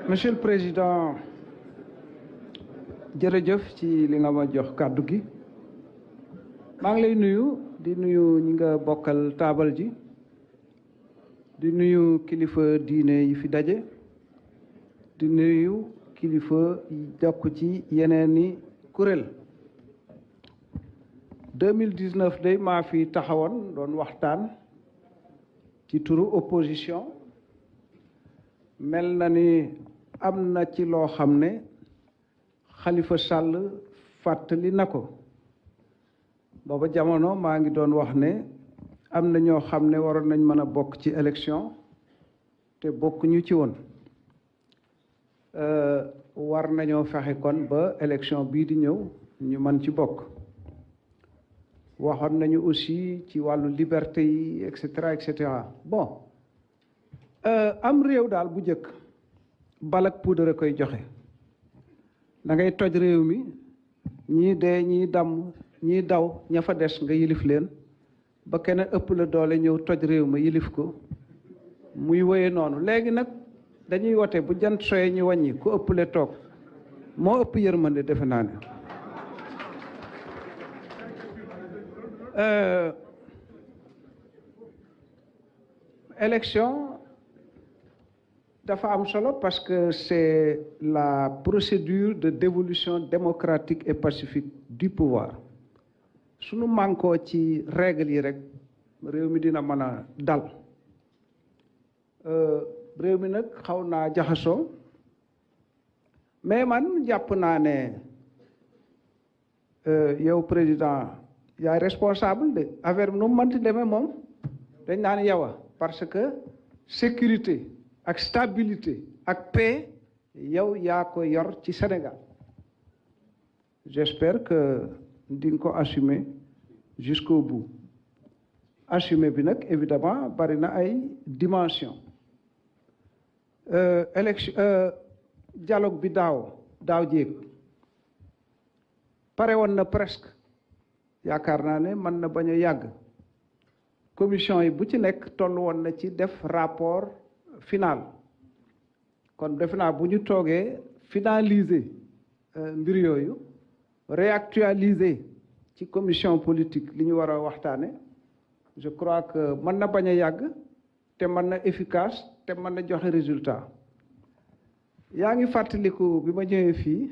Monsieur le Président jërëjëf ci li nga ma jox kàddu gi maa ngi lay nuyu di nuyu ñi nga bokkal taabal ji di nuyu kilifa diine yi fi daje di nuyu kilifa yi jokk ci yeneeni kuréel 2019 day maa fi taxawoon doon waxtaan ci turu opposition mel na ni am na ci loo xam ne Khalifa Sall fàttali na ko booba jamono maa ngi doon wax ne am na ñoo xam ne waroon nañ mën a bokk ci élection te bokkuñu ci woon war nañoo fexe kon ba élection bii di ñëw ñu mën ci bokk waxoon nañu aussi ci wàllu liberté yi et cetera bon am réew daal bu njëkk balak puudar a koy joxe da ngay toj réew mi ñii dee ñii damm ñii daw ña fa des nga yilif leen ba keneen ëpp la doole ñëw toj réew ma yilif ko muy woye noonu léegi nag dañuy wote bu jant soye ñu wàññi ku ëpple toog moo ëpp yërmande defe naa ne élection dafa am solo parce que c'est la procédure de dévolution démocratique et pacifique du pouvoir suñu mànkoo ci règle yi rek réew mi dina mën a dal réew mi nag xaw naa jaxasoo mais man jàpp naa ne yow président yaay responsable de affaire bi nu mu mënti demee moom dañ naan yow parce que sécurité ak stabilité ak paix yow yaa ko yor ci Sénégal j'espère que di nga ko assumer jusqu'au bout assumer bi nag évidemment bari na ay dimension élection dialogue bi daaw jéeg pare woon na presque yaakaar naa ne mën na bañ a yàgg commission yi bu ci nekk toll woon na ci def rapport final kon defe naa bu ñu toogee finaliser mbir yooyu réactualiser ci commission politique li ñu war a waxtaane je crois que mën na bañ a yàgg te mën na efficace te mën na joxe résultat yaa ngi fàttaliku bi ma ñëwee fii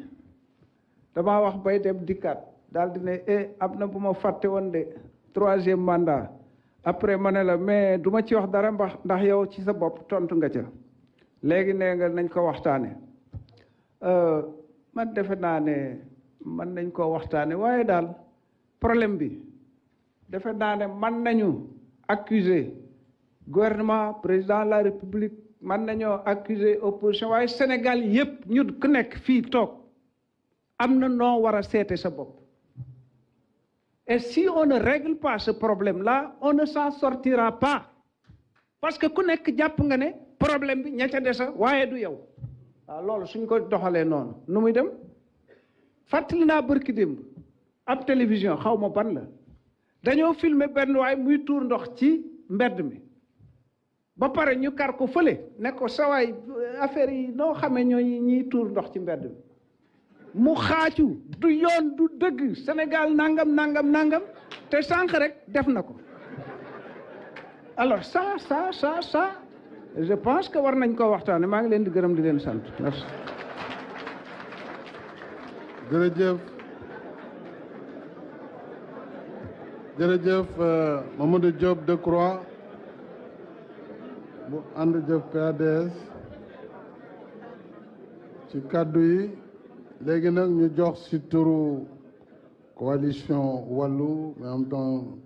damaa wax bay dem dikkaat daal di ne am na bu ma fàtte woon de 3e mandat après ma ne la mais du ma ci wax dara ndax yow ci sa bopp tontu nga ca léegi nee nga nañ ko waxtaane man defe naa ne mën nañ koo waxtaane waaye daal problème bi defe naa ne mën nañu accuser gouvernement président de la république mën nañoo accuser opposition waaye Sénégal yépp ñu ku nekk fii toog am na noo war a seete sa bopp et si on ne règle pas ce problème-là on ne s'en sortira pas parce que ku nekk jàpp nga ne problème bi ña ca desa waaye du yow waaw loolu suñ ko doxalee noonu nu muy dem fàttali naa bërki démb ab télévision xaw ma ban la dañoo filmer benn waay muy tuur ndox ci mbedd mi ba pare ñu kar ko fële ne ko sa waay affaire yi noo xamee ñooy ñiy tuur ndox ci mbedd mi mu xaacu du yoon du dëgg Sénégal nangam te sànq rek def na ko alors ça je pense que war nañ koo waxtaane maa ngi leen di gërëm di leen sant merci. jërëjëf Mamadou Diop Decroix bu ànd jëf PADS ci kàddu yi léegi nag ñu jox ci turu coalition Wallu mais en même temps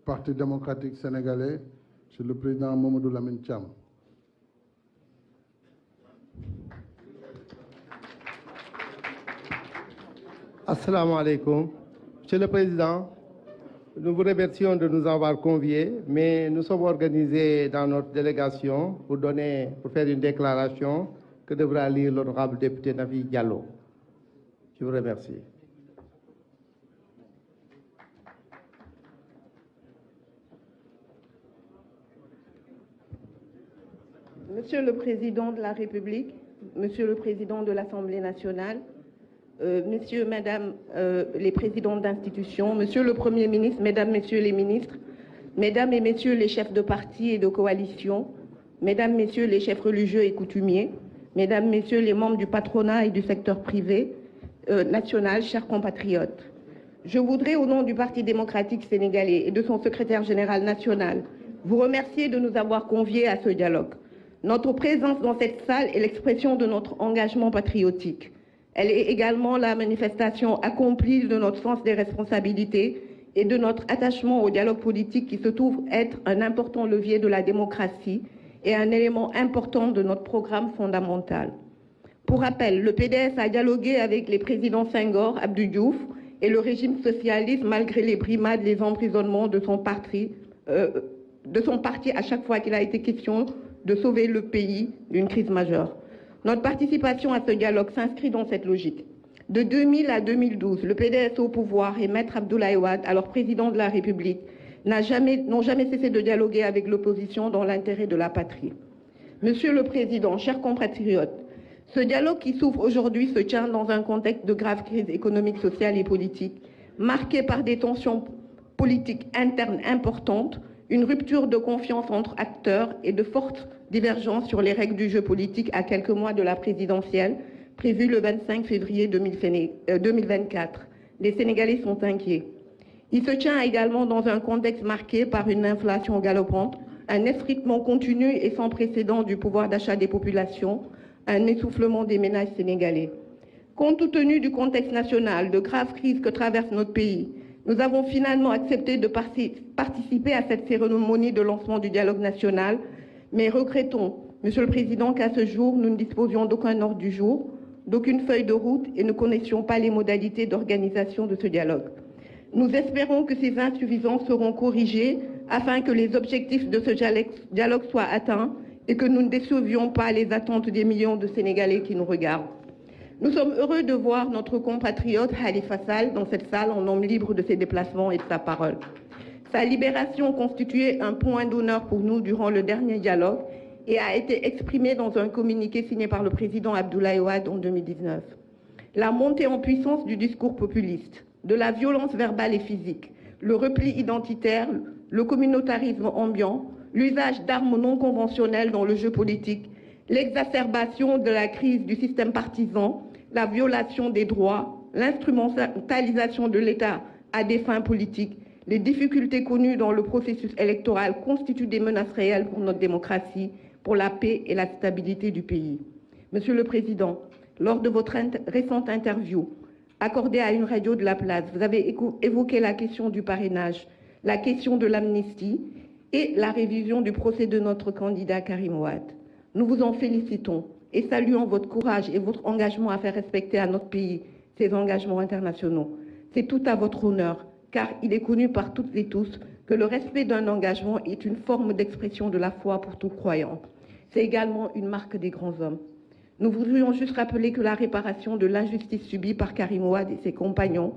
Parti démocratique sénégalais c'est le président Mamadou Lamine Thiam. Assalamu alaikum. Monsieur le Président, nous vous remercions de nous avoir conviés, mais nous sommes organisés dans notre délégation pour faire une déclaration que devra lire l'honorable député Nafi Diallo. Je vous remercie. Monsieur le Président de la République, Monsieur le Président de l'Assemblée nationale, Messieurs, Madame les présidents d'institutions, Monsieur le Premier ministre, Mesdames, Messieurs les ministres, Mesdames et Messieurs les chefs de parti et de coalition, Mesdames, Messieurs les chefs religieux et coutumiers, Mesdames, Messieurs les membres du patronat et du secteur privé national, chers compatriotes. Je voudrais, au nom du Parti démocratique sénégalais et de son secrétaire général national, vous remercier de nous avoir conviés à ce dialogue. Notre présence dans cette salle est l'expression de notre engagement patriotique. Elle est également la manifestation accomplie de notre sens des responsabilités et de notre attachement au dialogue politique qui se trouve être un important levier de la démocratie et un élément important de notre programme fondamental. Pour rappel, le PDS a dialogué avec les présidents Senghor, Abdou Diouf et le régime socialiste malgré les brimades, les emprisonnements de son parti à chaque fois qu'il a été question de sauver le pays d'une crise majeure. Notre participation à ce dialogue s'inscrit dans cette logique. De 2000 à 2012, le PDS au pouvoir et Maître Abdoulaye Wade, alors président de la République, n'ont jamais cessé de dialoguer avec l'opposition dans l'intérêt de la patrie. Monsieur le Président, chers compatriotes, ce dialogue qui s'ouvre aujourd'hui se tient dans un contexte de grave crise économique, sociale et politique, marqué par des tensions politiques internes importantes, une rupture de confiance entre acteurs et de fortes divergences sur les règles du jeu politique à quelques mois de la présidentielle, prévue le 25 février 2024. Les Sénégalais sont inquiets. Il se tient également dans un contexte marqué par une inflation galopante, un effritement continu et sans précédent du pouvoir d'achat des populations, un essoufflement des ménages sénégalais. Compte tenu du contexte national, de graves crises que traverse notre pays, nous avons finalement accepté de participer à cette cérémonie de lancement du dialogue national, mais regrettons, Monsieur le Président, qu'à ce jour, nous ne disposions d'aucun ordre du jour, d'aucune feuille de route et ne connaissions pas les modalités d'organisation de ce dialogue. Nous espérons que ces insuffisances seront corrigées afin que les objectifs de ce dialogue soient atteints et que nous ne décevions pas les attentes des millions de Sénégalais qui nous regardent. Nous sommes heureux de voir notre compatriote Khalifa Sall dans cette salle en homme libre de ses déplacements et de sa parole. Sa libération constituait un point d'honneur pour nous durant le dernier dialogue et a été exprimée dans un communiqué signé par le président Abdoulaye Wade en 2019. La montée en puissance du discours populiste, de la violence verbale et physique, le repli identitaire, le communautarisme ambiant, l'usage d'armes non conventionnelles dans le jeu politique, l'exacerbation de la crise du système partisan, la violation des droits, l'instrumentalisation de l'État à des fins politiques, les difficultés connues dans le processus électoral constituent des menaces réelles pour notre démocratie, pour la paix et la stabilité du pays. Monsieur le Président, lors de votre récente interview accordée à une radio de la place, vous avez évoqué la question du parrainage, la question de l'amnistie et la révision du procès de notre candidat Karim Wade. Nous vous en félicitons et saluons votre courage et votre engagement à faire respecter à notre pays ses engagements internationaux. C'est tout à votre honneur, car il est connu par toutes et tous que le respect d'un engagement est une forme d'expression de la foi pour tout croyant. C'est également une marque des grands hommes. Nous voudrions juste rappeler que la réparation de l'injustice subie par Karim Wade et ses compagnons